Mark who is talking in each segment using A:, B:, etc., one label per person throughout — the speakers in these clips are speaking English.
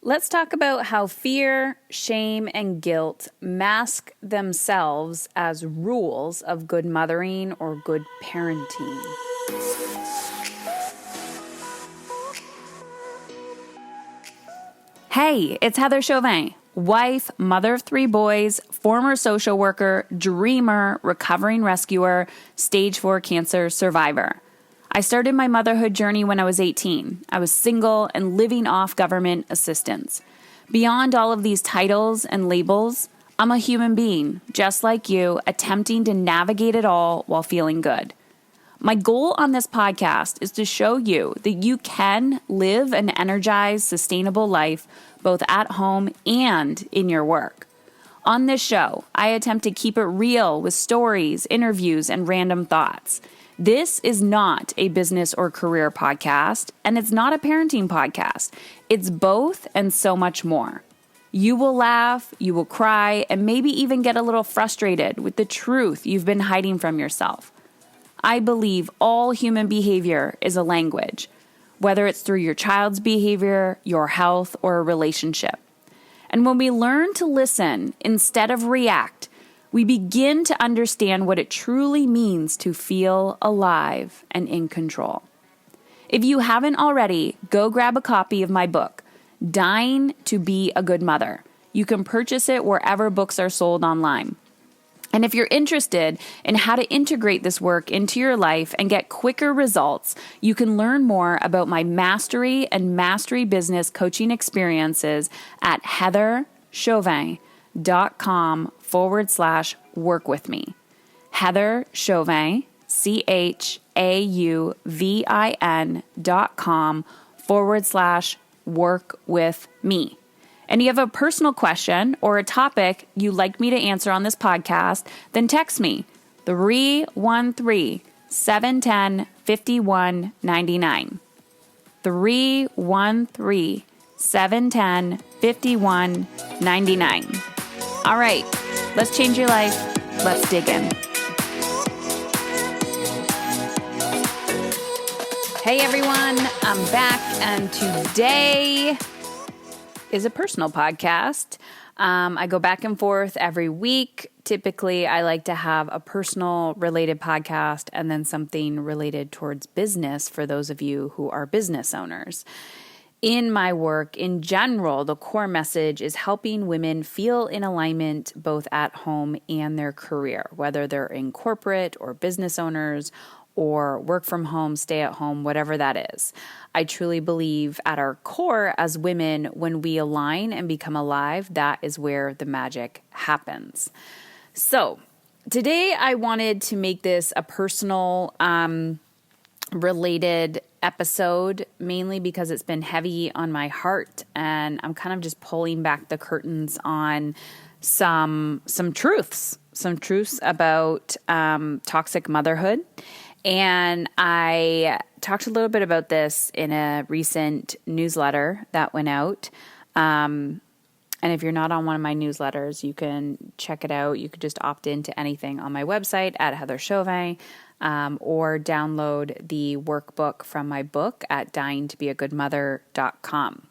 A: let's talk about how fear, shame, and guilt mask themselves as rules of good mothering or good parenting. Hey, it's Heather Chauvin, wife, mother of 3 boys, former social worker, dreamer, recovering rescuer, stage 4 cancer survivor. I started my motherhood journey when I was 18. I was single and living off government assistance. Beyond all of these titles and labels, I'm a human being, just like you, attempting to navigate it all while feeling good. My goal on this podcast is to show you that you can live an energized, sustainable life both at home and in your work. On this show, I attempt to keep it real with stories, interviews, and random thoughts. This is not a business or career podcast, and it's not a parenting podcast. It's both and so much more. You will laugh, you will cry, and maybe even get a little frustrated with the truth you've been hiding from yourself. I believe all human behavior is a language, whether it's through your child's behavior, your health, or a relationship. And when we learn to listen instead of react, we begin to understand what it truly means to feel alive and in control. If you haven't already, go grab a copy of my book, Dying to Be a Good Mother. You can purchase it wherever books are sold online. And if you're interested in how to integrate this work into your life and get quicker results, you can learn more about my mastery and mastery business coaching experiences at heatherchauvin.com/work with me. Heather Chauvin, CHAUVIN.com/work with me. And you have a personal question or a topic you'd like me to answer on this podcast, then text me 313-710-5199. 313-710-5199. All right, let's change your life. Let's dig in. Hey everyone, I'm back, and today is a personal podcast. I go back and forth every week. Typically, I like to have a personal related podcast and then something related towards business for those of you who are business owners. In my work, in general, the core message is helping women feel in alignment both at home and their career, whether they're in corporate or business owners or work from home, stay at home, whatever that is. I truly believe at our core as women, when we align and become alive, that is where the magic happens. So today I wanted to make this a personal related episode, mainly because it's been heavy on my heart and I'm kind of just pulling back the curtains on some truths about toxic motherhood. And I talked a little bit about this in a recent newsletter that went out. And if you're not on one of my newsletters, you can check it out. You could just opt into anything on my website at Heather Chauvin, or download the workbook from my book at dyingtobeagoodmother.com.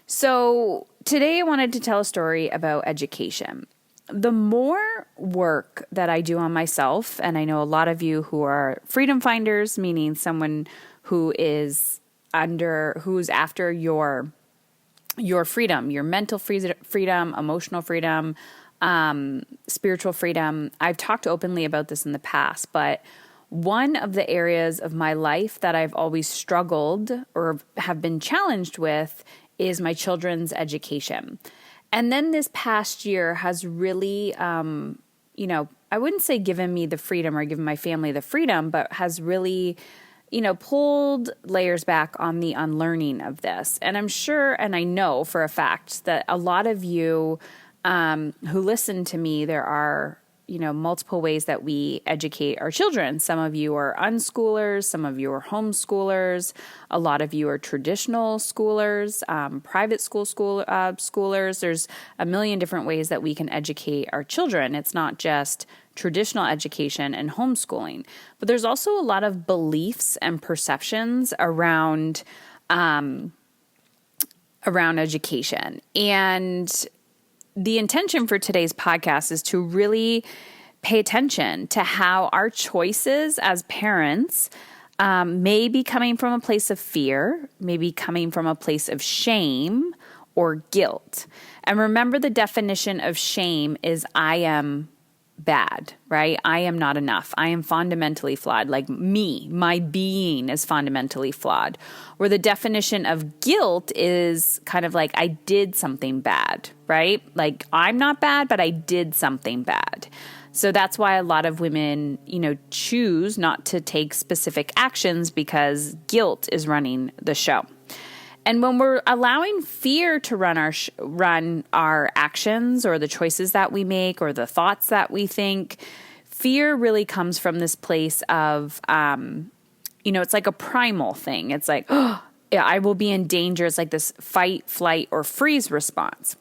A: So today I wanted to tell a story about education. The more work that I do on myself, and I know a lot of you who are freedom finders, meaning someone who is who's after your freedom, your mental freedom, emotional freedom, spiritual freedom. I've talked openly about this in the past, but one of the areas of my life that I've always struggled or have been challenged with is my children's education. And then this past year has really, I wouldn't say given me the freedom or given my family the freedom, but has really, pulled layers back on the unlearning of this. And I'm sure, and I know for a fact that a lot of you who listen to me, there are, multiple ways that we educate our children. Some of you are unschoolers, some of you are homeschoolers, a lot of you are traditional schoolers, private schoolers. There's a million different ways that we can educate our children. It's not just traditional education and homeschooling, but there's also a lot of beliefs and perceptions around around education. And the intention for today's podcast is to really pay attention to how our choices as parents may be coming from a place of fear, maybe coming from a place of shame or guilt. And remember, the definition of shame is I am bad, right? I am not enough. I am fundamentally flawed. Like me, my being is fundamentally flawed. Where the definition of guilt is kind of like I did something bad, right? Like I'm not bad, but I did something bad. So that's why a lot of women, choose not to take specific actions because guilt is running the show. And when we're allowing fear to run our actions or the choices that we make or the thoughts that we think, fear really comes from this place of, it's like a primal thing. It's like, oh, yeah, I will be in danger. It's like this fight, flight, or freeze response.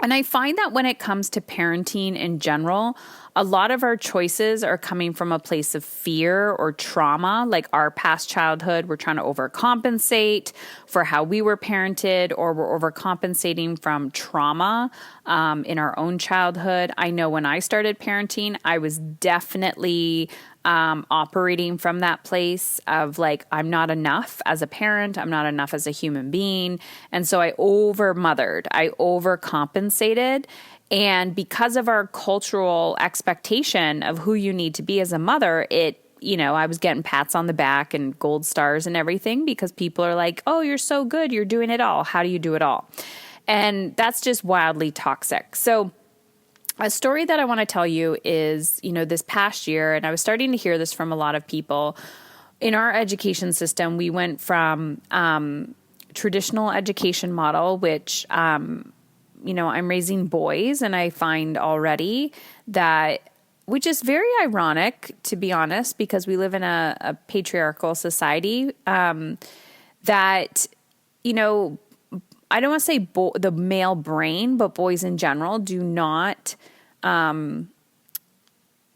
A: And I find that when it comes to parenting in general, a lot of our choices are coming from a place of fear or trauma, like our past childhood. We're trying to overcompensate for how we were parented, or we're overcompensating from trauma in our own childhood. I know when I started parenting, I was definitely operating from that place of like, I'm not enough as a parent. I'm not enough as a human being. And so I overmothered, I overcompensated. And because of our cultural expectation of who you need to be as a mother, I was getting pats on the back and gold stars and everything because people are like, oh, you're so good. You're doing it all. How do you do it all? And that's just wildly toxic. So a story that I want to tell you is, this past year, and I was starting to hear this from a lot of people, in our education system, we went from traditional education model, which, I'm raising boys, and I find already that, which is very ironic, to be honest, because we live in a patriarchal society, that, I don't want to say the male brain, but boys in general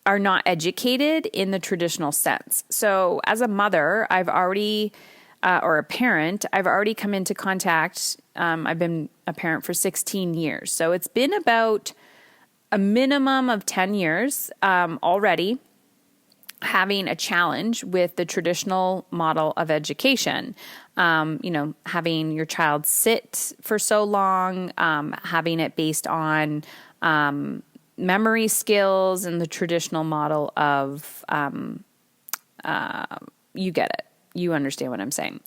A: are not educated in the traditional sense. So as a mother, I've already, or a parent, I've already come into contact. I've been a parent for 16 years. So it's been about a minimum of 10 years already having a challenge with the traditional model of education. Having your child sit for so long, having it based on memory skills and the traditional model of, you get it. You understand what I'm saying.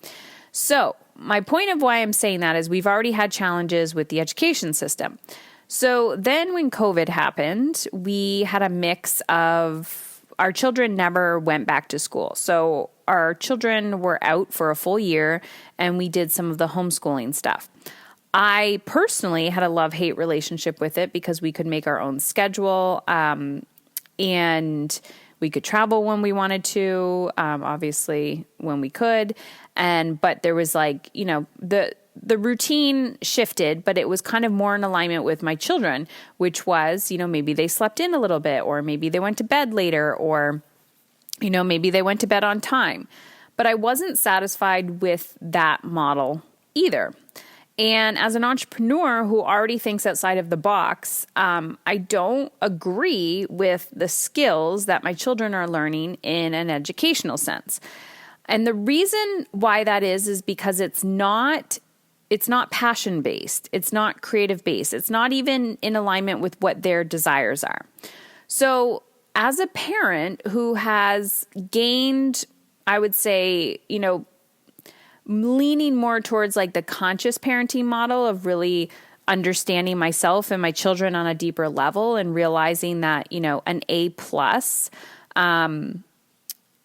A: So my point of why I'm saying that is we've already had challenges with the education system. So then when COVID happened, we had a mix of our children never went back to school. So our children were out for a full year and we did some of the homeschooling stuff. I personally had a love-hate relationship with it because we could make our own schedule and we could travel when we wanted to, obviously when we could. But there was the routine shifted, but it was kind of more in alignment with my children, which was, maybe they slept in a little bit, or maybe they went to bed later, or, maybe they went to bed on time. But I wasn't satisfied with that model either. And as an entrepreneur who already thinks outside of the box, I don't agree with the skills that my children are learning in an educational sense. And the reason why that is because it's not passion-based. It's not creative-based. It's not even in alignment with what their desires are. So as a parent who has gained, I would say, leaning more towards like the conscious parenting model of really understanding myself and my children on a deeper level and realizing that, an A+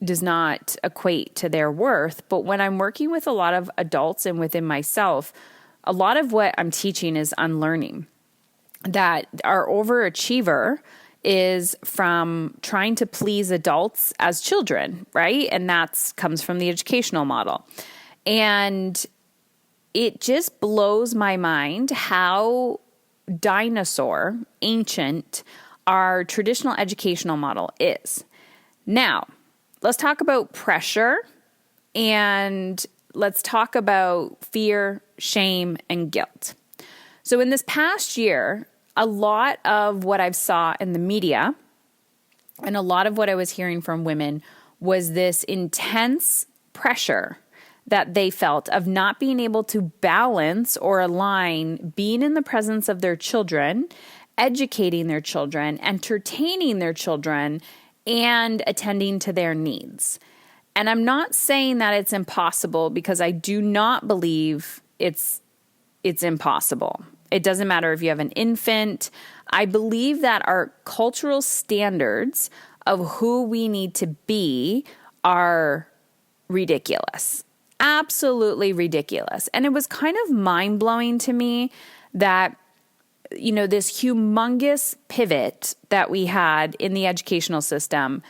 A: does not equate to their worth. But when I'm working with a lot of adults and within myself, a lot of what I'm teaching is unlearning. That our overachiever is from trying to please adults as children, right? And that comes from the educational model. And it just blows my mind how dinosaur, ancient, our traditional educational model is. Now, let's talk about pressure and let's talk about fear shame, and guilt. So in this past year, a lot of what I've saw in the media and a lot of what I was hearing from women was this intense pressure that they felt of not being able to balance or align being in the presence of their children, educating their children, entertaining their children, and attending to their needs. And I'm not saying that it's impossible, because I do not believe it's impossible. It doesn't matter if you have an infant. I believe that our cultural standards of who we need to be are ridiculous. Absolutely ridiculous. And it was kind of mind-blowing to me that, this humongous pivot that we had in the educational system,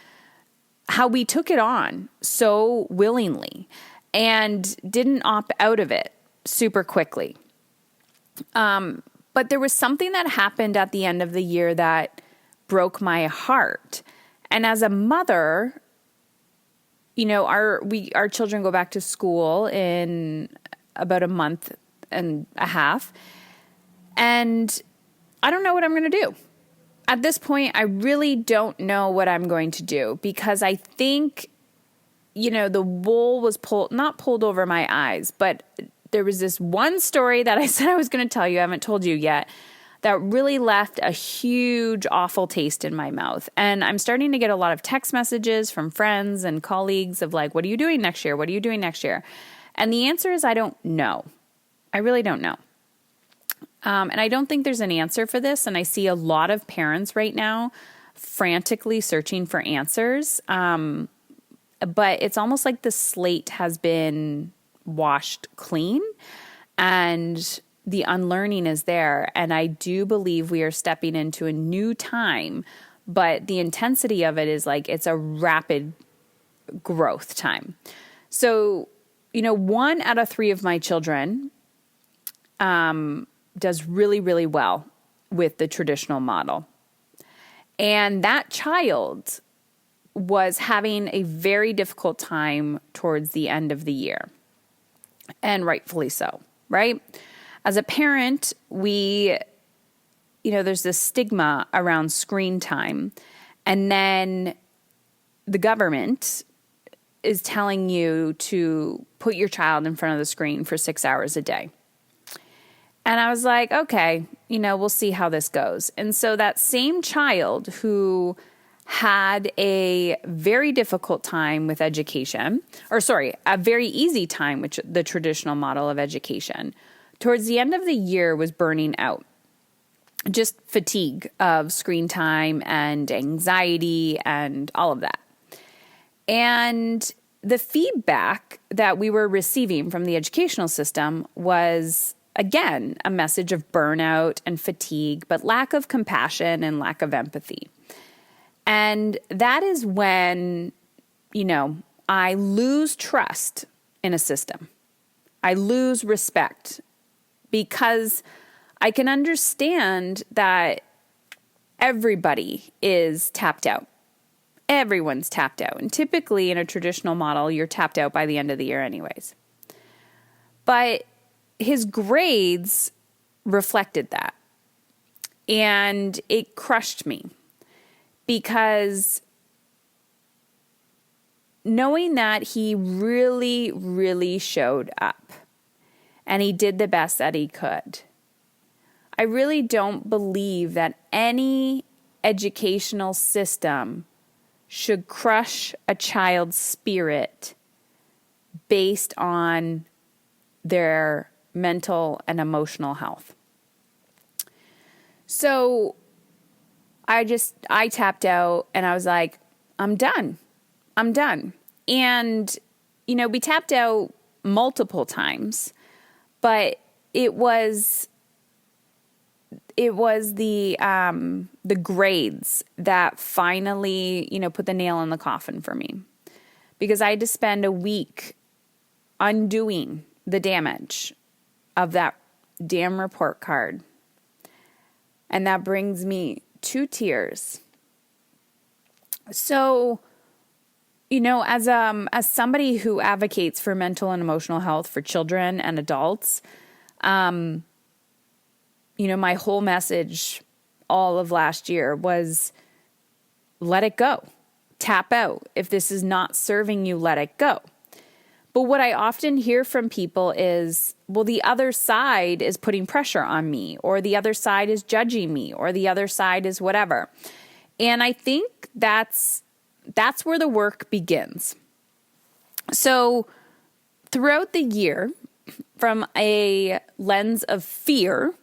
A: how we took it on so willingly and didn't opt out of it super quickly. But there was something that happened at the end of the year that broke my heart. And as a mother, our children go back to school in about a month and a half. And I don't know what I'm going to do. At this point, I really don't know what I'm going to do, because I think, the wool was not pulled over my eyes, but there was this one story that I said I was going to tell you, I haven't told you yet, that really left a huge, awful taste in my mouth. And I'm starting to get a lot of text messages from friends and colleagues of like, what are you doing next year? What are you doing next year? And the answer is, I don't know. I really don't know. And I don't think there's an answer for this. And I see a lot of parents right now frantically searching for answers. But it's almost like the slate has been washed clean and the unlearning is there. And I do believe we are stepping into a new time, but the intensity of it is like, it's a rapid growth time. So, 1 out of 3 of my children, does really, really well with the traditional model. And that child was having a very difficult time towards the end of the year. And rightfully so, right? As a parent, there's this stigma around screen time. And then the government is telling you to put your child in front of the screen for 6 hours a day. And I was like, okay, we'll see how this goes. And so that same child who had a very difficult time with education, a very easy time with the traditional model of education, towards the end of the year was burning out. Just fatigue of screen time and anxiety and all of that. And the feedback that we were receiving from the educational system was, again, a message of burnout and fatigue, but lack of compassion and lack of empathy. And that is when, I lose trust in a system. I lose respect, because I can understand that everybody is tapped out. Everyone's tapped out. And typically in a traditional model, you're tapped out by the end of the year anyways. But his grades reflected that. And it crushed me, because knowing that he really, really showed up and he did the best that he could, I really don't believe that any educational system should crush a child's spirit based on their mental and emotional health. So I tapped out and I was like, I'm done. And, we tapped out multiple times, but it was the grades that finally, put the nail in the coffin for me, because I had to spend a week undoing the damage of that damn report card. And that brings me to tears. So, as somebody who advocates for mental and emotional health for children and adults, My whole message all of last year was let it go, tap out. If this is not serving you, let it go. But what I often hear from people is, well, the other side is putting pressure on me, or the other side is judging me, or the other side is whatever. And I think that's where the work begins. So throughout the year, from a lens of fear,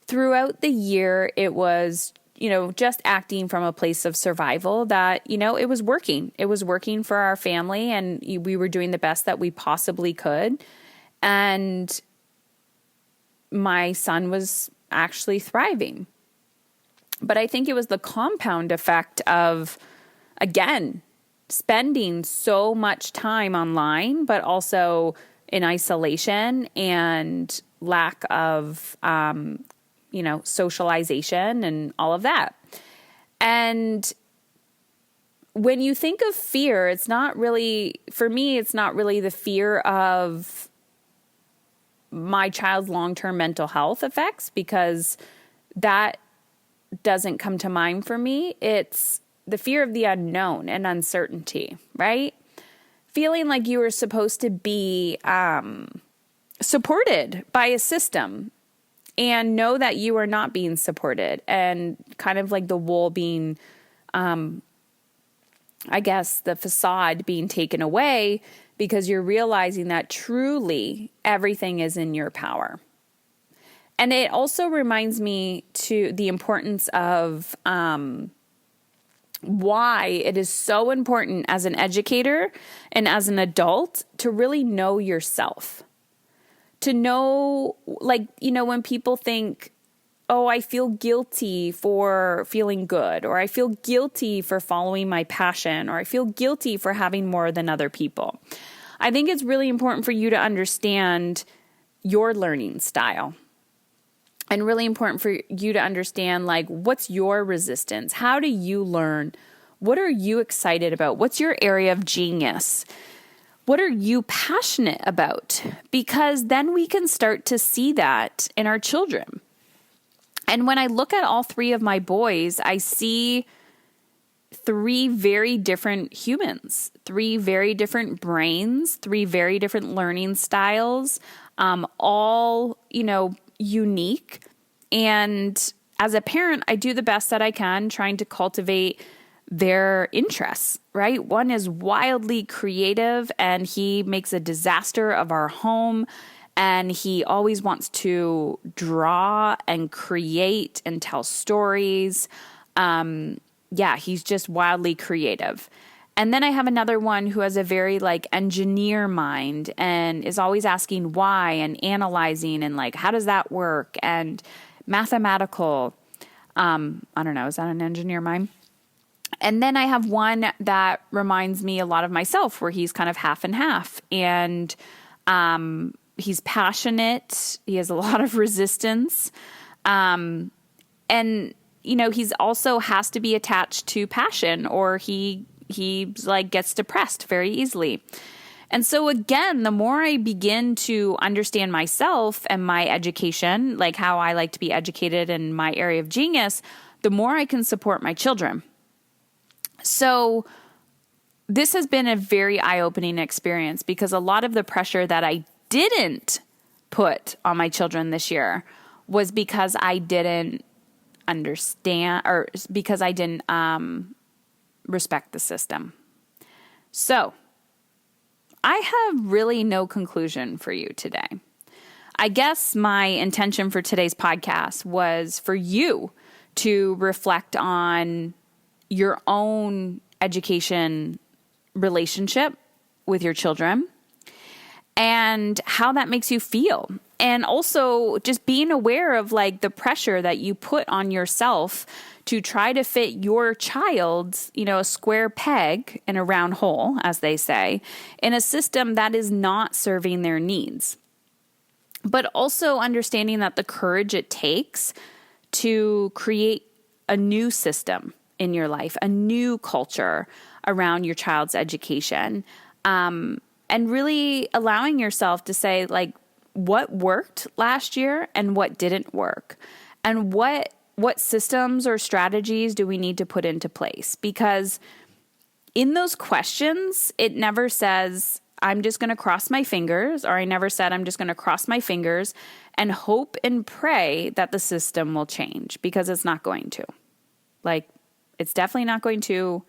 A: throughout the year, it was, just acting from a place of survival that, it was working. It was working for our family, and we were doing the best that we possibly could. And my son was actually thriving. But I think it was the compound effect of, again, spending so much time online, but also in isolation and lack of, socialization and all of that. And when you think of fear, it's not really the fear of my child's long-term mental health effects, because that doesn't come to mind for me. It's the fear of the unknown and uncertainty, right? Feeling like you were supposed to be supported by a system and know that you are not being supported, and kind of like the wool being, the facade being taken away, because you're realizing that truly everything is in your power. And it also reminds me to the importance of why it is so important as an educator and as an adult to really know yourself. To know, when people think, oh, I feel guilty for feeling good, or I feel guilty for following my passion, or I feel guilty for having more than other people. I think it's really important for you to understand your learning style. And really important for you to understand, what's your resistance? How do you learn? What are you excited about? What's your area of genius? What are you passionate about? Because then we can start to see that in our children. And when I look at all three of my boys, I see three very different humans, three very different brains, three very different learning styles, all, unique. And as a parent, I do the best that I can trying to cultivate their interests, right? One is wildly creative, and he makes a disaster of our home, and he always wants to draw and create and tell stories. He's just wildly creative. And then I have another one who has a very engineer mind and is always asking why and analyzing and how does that work, and mathematical. I don't know. Is that an engineer mind? And then I have one that reminds me a lot of myself, where he's kind of half and half, and he's passionate. He has a lot of resistance. And he's also has to be attached to passion, or he gets depressed very easily. And so again, the more I begin to understand myself and my education, how I like to be educated in my area of genius, the more I can support my children. So this has been a very eye-opening experience, because a lot of the pressure that I didn't put on my children this year was because I didn't understand, or because I didn't respect the system. So I have really no conclusion for you today. I guess my intention for today's podcast was for you to reflect on your own education relationship with your children and how that makes you feel. And also just being aware of the pressure that you put on yourself to try to fit your child's, a square peg in a round hole, as they say, in a system that is not serving their needs. But also understanding that the courage it takes to create a new system in your life, a new culture around your child's education, and really allowing yourself to say, what worked last year and what didn't work, and what systems or strategies do we need to put into place? Because in those questions, it never says, I'm just going to cross my fingers, or I never said, I'm just going to cross my fingers and hope and pray that the system will change, because it's not going to. Like, it's definitely not going to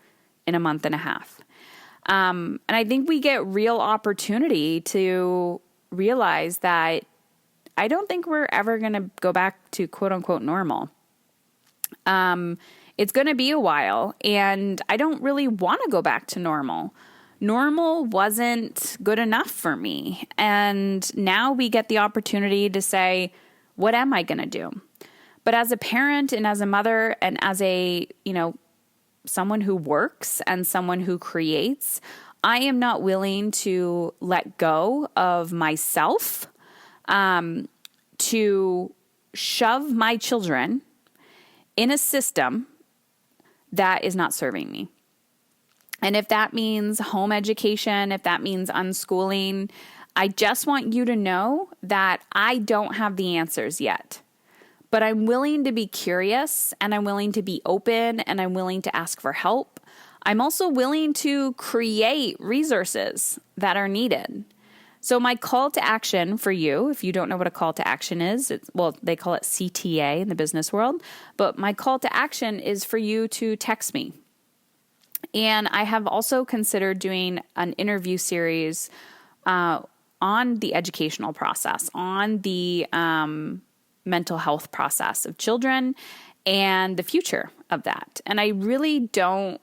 A: in a month and a half. And I think we get real opportunity to realize that I don't think we're ever going to go back to quote unquote normal. It's going to be a while, and I don't really want to go back to normal. Normal wasn't good enough for me. And now we get the opportunity to say, what am I going to do? But as a parent and as a mother and as a, someone who works and someone who creates, I am not willing to let go of myself, to shove my children in a system that is not serving me. And if that means home education, if that means unschooling, I just want you to know that I don't have the answers yet. But I'm willing to be curious, and I'm willing to be open, and I'm willing to ask for help. I'm also willing to create resources that are needed. So my call to action for you, if you don't know what a call to action is, they call it CTA in the business world, but my call to action is for you to text me. And I have also considered doing an interview series on the educational process, on the mental health process of children and the future of that. And I really don't,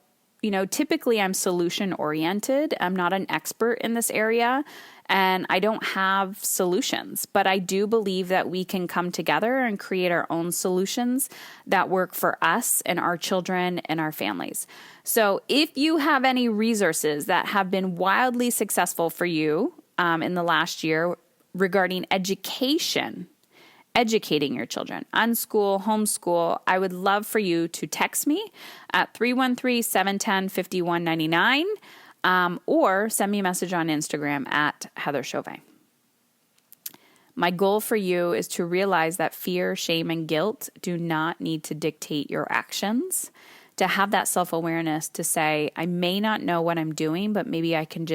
A: typically I'm solution oriented. I'm not an expert in this area, and I don't have solutions, but I do believe that we can come together and create our own solutions that work for us and our children and our families. So if you have any resources that have been wildly successful for you in the last year regarding educating your children, unschool, homeschool, I would love for you to text me at 313-710-5199 or send me a message on Instagram at Heather Chauvin. My goal for you is to realize that fear, shame, and guilt do not need to dictate your actions. To have that self-awareness to say, I may not know what I'm doing, but maybe I can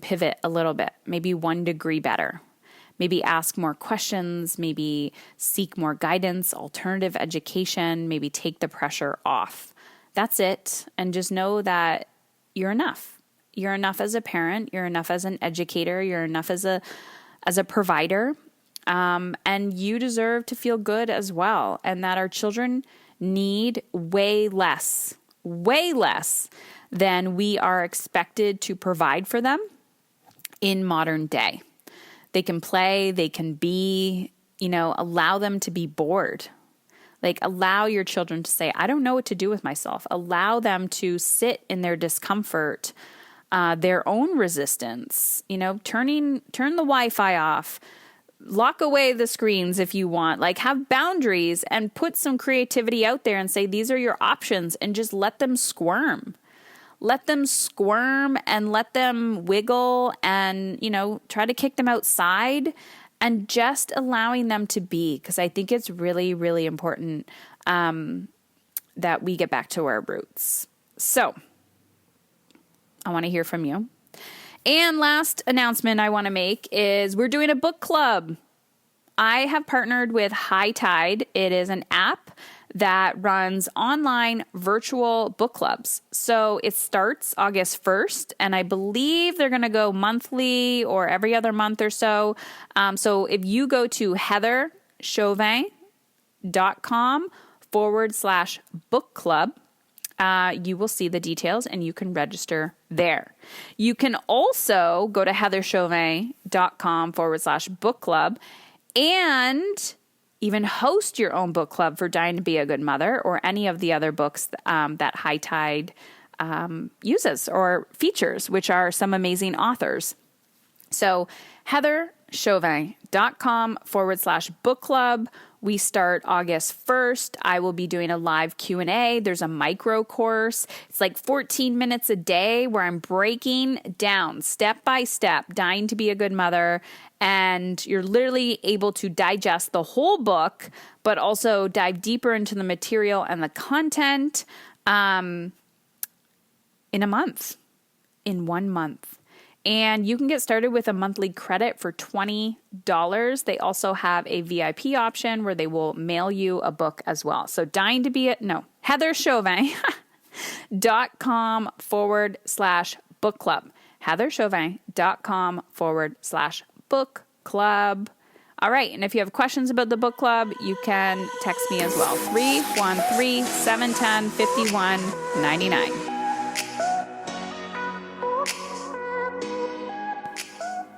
A: pivot a little bit, maybe 1 degree better. Maybe ask more questions, maybe seek more guidance, alternative education, maybe take the pressure off. That's it. And just know that you're enough. You're enough as a parent. You're enough as an educator. You're enough as a provider. And you deserve to feel good as well. And that our children need way less than we are expected to provide for them in modern day. They can play, they can be, allow them to be bored. Like, allow your children to say, I don't know what to do with myself. Allow them to sit in their discomfort, their own resistance, turn the Wi-Fi off, lock away the screens if you want, like have boundaries and put some creativity out there and say, these are your options, and just let them squirm. Let them squirm and let them wiggle and, try to kick them outside, and just allowing them to be, because I think it's really, really important that we get back to our roots. So I want to hear from you. And last announcement I want to make is we're doing a book club. I have partnered with High Tide. It is an app that runs online virtual book clubs. So it starts August 1st, and I believe they're going to go monthly or every other month or so. So if you go to heatherchauvin.com/book club, you will see the details and you can register there. You can also go to heatherchauvin.com/book club and even host your own book club for Dying to Be a Good Mother, or any of the other books that High Tide uses or features, which are some amazing authors. So heatherchauvin.com/book club. We start August 1st. I will be doing a live Q&A. There's a micro course. It's like 14 minutes a day where I'm breaking down step by step, Dying to Be a Good Mother. And you're literally able to digest the whole book, but also dive deeper into the material and the content in a month, in 1 month. And you can get started with a monthly credit for $20. They also have a VIP option where they will mail you a book as well. So heatherchauvin.com/book club. heatherchauvin.com/book club. All right. And if you have questions about the book club, you can text me as well. 313-710-5199.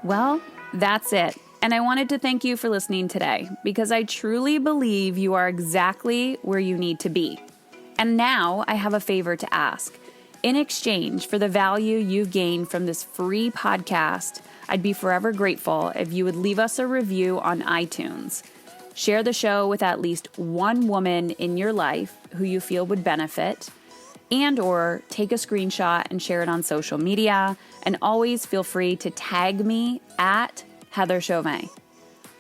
A: Well, that's it. And I wanted to thank you for listening today because I truly believe you are exactly where you need to be. And now I have a favor to ask. In exchange for the value you've gained from this free podcast, I'd be forever grateful if you would leave us a review on iTunes. Share the show with at least one woman in your life who you feel would benefit, and or take a screenshot and share it on social media. And always feel free to tag me at Heather Chauvin.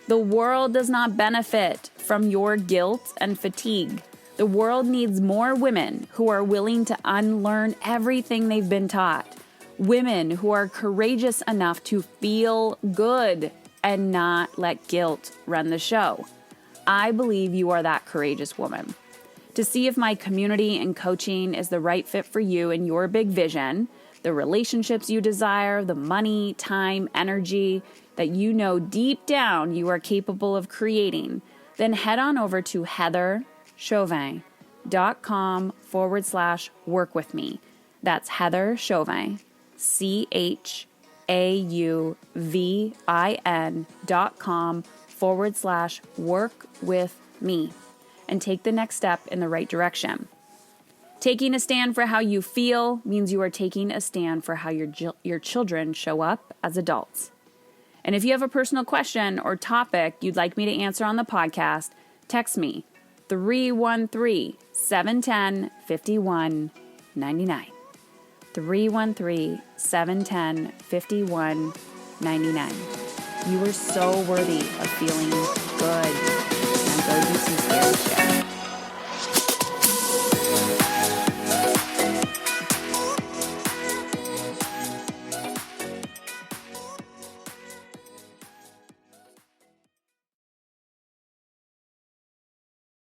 A: The world does not benefit from your guilt and fatigue. The world needs more women who are willing to unlearn everything they've been taught. Women who are courageous enough to feel good and not let guilt run the show. I believe you are that courageous woman. To see if my community and coaching is the right fit for you and your big vision, the relationships you desire, the money, time, energy that you know deep down you are capable of creating, then head on over to heatherchauvin.com/work with me. That's Heather Chauvin, CHAUVIN.com/work with me, and take the next step in the right direction. Taking a stand for how you feel means you are taking a stand for how your children show up as adults. And if you have a personal question or topic you'd like me to answer on the podcast, text me 313-710-5199. 313-710-5199. You are so worthy of feeling good. And go do some scary shit.